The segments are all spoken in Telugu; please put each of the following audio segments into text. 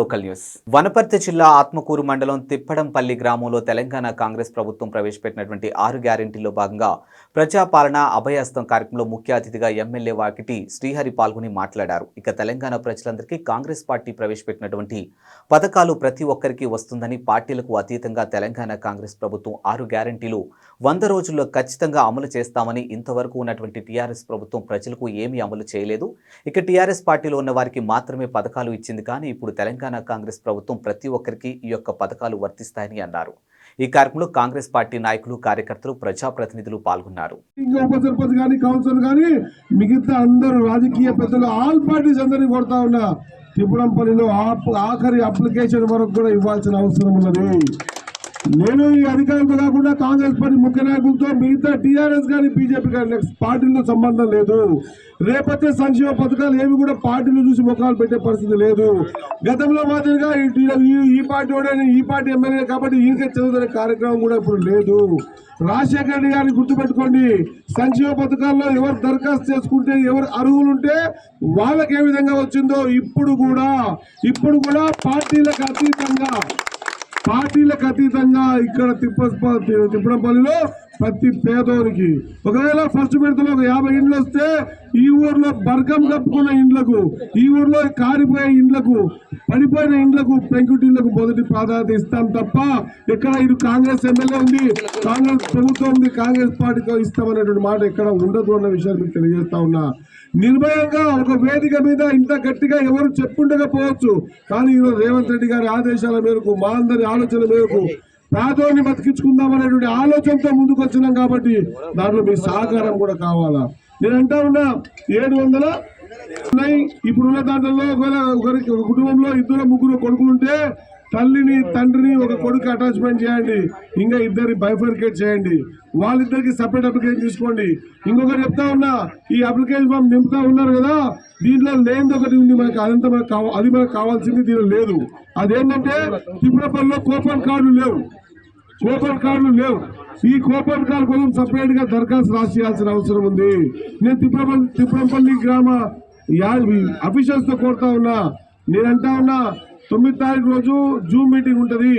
Local news. వనపర్తి జిల్లా ఆత్మకూరు మండలం తిప్పడంపల్లి గ్రామంలో తెలంగాణ కాంగ్రెస్ ప్రభుత్వం ప్రవేశపెట్టినటువంటి 6 గ్యారెంటీల్లో భాగంగా ప్రజాపాలన అభయహస్తం కార్యక్రమంలో ముఖ్య అతిథిగా ఎమ్మెల్యే వాకిటి శ్రీహరి పాల్గొని మాట్లాడారు. ఇక తెలంగాణ ప్రజలందరికీ కాంగ్రెస్ పార్టీ ప్రవేశపెట్టినటువంటి పథకాలు ప్రతి ఒక్కరికి వస్తుందని, పార్టీలకు అతీతంగా తెలంగాణ కాంగ్రెస్ ప్రభుత్వం 6 గ్యారెంటీలు 100 రోజుల్లో ఖచ్చితంగా అమలు చేస్తామని, ఇంతవరకు ఉన్నటువంటి టీఆర్ఎస్ ప్రభుత్వం ప్రజలకు ఏమీ అమలు చేయలేదు. ఇక టీఆర్ఎస్ పార్టీలో ఉన్న వారికి మాత్రమే పథకాలు ఇచ్చింది, కానీ ఇప్పుడు తెలంగాణ కాంగ్రెస్ ప్రభుత్వం ప్రతి ఒక్కరికి ఈ యొక్క పథకాలు వర్తిస్తాయని అన్నారు. ఈ కార్యక్రమంలో కాంగ్రెస్ పార్టీ నాయకులు, కార్యకర్తలు, ప్రజాప్రతినిధులు పాల్గొన్నారు. మిగతా అందరూ రాజకీయ పెద్దలు ఆల్ పార్టీస్ అందరినీ కొడతా ఉన్నా తిప్పడంపల్లిలో ఆఖరి అప్లికేషన్ వరకు కూడా ఇవ్వాల్సిన అవసరం ఉన్నది. నేను ఈ అధికారులతో కాకుండా కాంగ్రెస్ పార్టీ ముఖ్య నాయకులతో, మిగతా టీఆర్ఎస్ కానీ బీజేపీ కానీ నెక్స్ట్ పార్టీలతో సంబంధం లేదు. రేపొచ్చే సంక్షేమ పథకాలు ఏమి కూడా పార్టీలు చూసి ముఖాలు పెట్టే పరిస్థితి లేదు. గతంలో మాదిరిగా ఈ పార్టీ ఈ పార్టీ ఎమ్మెల్యే కాబట్టి ఈయనకే చదువుతున్న కార్యక్రమం కూడా ఇప్పుడు లేదు. రాజశేఖర రెడ్డి గారిని గుర్తుపెట్టుకోండి, సంక్షేమ పథకాల్లో ఎవరు దరఖాస్తు చేసుకుంటే, ఎవరు అర్హులు ఉంటే వాళ్ళకి ఏ విధంగా వచ్చిందో ఇప్పుడు కూడా పార్టీలకు అతీతంగా ఇక్కడ తిప్పడంపల్లిలో ప్రతి పేదోనికి ఒకవేళ ఫస్ట్ విడతలో 50 ఇండ్లు వస్తే ఈ ఊర్లో బర్గం కప్పుకున్న ఇండ్లకు, ఈ ఊర్లో కారిపోయే ఇండ్లకు, పడిపోయిన ఇండ్లకు, పెంకుటిండ్లకు మొదటి ప్రాధాన్యత ఇస్తాం తప్ప ఇక్కడ ఇది కాంగ్రెస్ ఎమ్మెల్యే ఉంది, కాంగ్రెస్ ప్రభుత్వం ఉంది, కాంగ్రెస్ పార్టీతో ఇస్తామనేటువంటి మాట ఎక్కడ ఉండదు అన్న విషయాన్ని మీకు తెలియజేస్తా ఉన్నా. నిర్భయంగా ఒక వేదిక మీద ఇంత గట్టిగా ఎవరు చెప్పుండకపోవచ్చు, కానీ ఈరోజు రేవంత్ రెడ్డి గారి ఆదేశాల మేరకు, మా అందరి ఆలోచన మేరకు పేదోని బతికించుకుందామనేటువంటి ఆలోచనతో ముందుకు వచ్చినాం కాబట్టి దాంట్లో మీ సహకారం కూడా కావాలా. నేను అంటా ఉన్నా 700 ఉన్నాయి. ఇప్పుడున్న దాంట్లో ఒకరికి కుటుంబంలో 2-3 కొడుకులుంటే తల్లిని, తండ్రిని, ఒక కొడుకు అటాచ్మెంట్ చేయండి, ఇంకా ఇద్దరిని బైఫర్కేట్ చేయండి, వాళ్ళిద్దరికి సపరేట్ అప్లికేషన్ తీసుకోండి. ఇంకొకటి చెప్తా ఉన్నా, ఈ అప్లికేషన్ ఫామ్ నింపుతా ఉన్నారు కదా, దీంట్లో లేనిది ఒకటి ఉంది, మనకి అదంతా మనకు కావాల్సింది దీనిలో లేదు. అదేంటంటే తిప్పడంపల్లిలో కూపన్ కార్డులు లేవు. ఈ కూపన్ కార్డు కోసం సపరేట్ గా దరఖాస్తు రాసేయాల్సిన అవసరం ఉంది. నేను తిప్పడంపల్లి గ్రామ అఫీషియల్స్ తో కోరుతా ఉన్నా, నేనంటా ఉన్నా 9వ తారీఖు రోజు జూమ్ మీటింగ్ ఉంటుంది.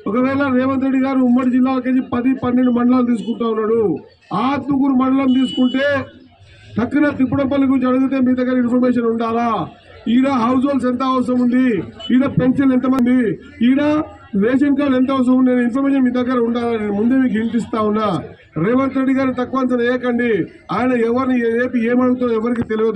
ఒకవేళ రేవంత్ రెడ్డి గారు ఉమ్మడి జిల్లాలకి 10-12 మండలాలు తీసుకుంటా ఉన్నాడు. ఆత్మకూరు మండలం తీసుకుంటే తక్కువ తిప్పడంపల్లి గురించి అడిగితే మీ దగ్గర ఇన్ఫర్మేషన్ ఉండాలా, ఈడ హౌస్ హోల్డ్స్ ఎంత అవసరం ఉంది, ఈడ పెన్షన్ ఎంతమంది, ఈడ రేషన్ కార్డు ఎంత అవసరం ఉంది, నేను ఇన్ఫర్మేషన్ మీ దగ్గర ఉండాలని నేను ముందే మీకు ఇంటిస్తా ఉన్నా. రేవంత్ రెడ్డి గారు తక్కువ అంచనా వేయకండి. ఆయన ఎవరిని ఏపీ ఏమడుగుతారో ఎవరికి తెలియదు.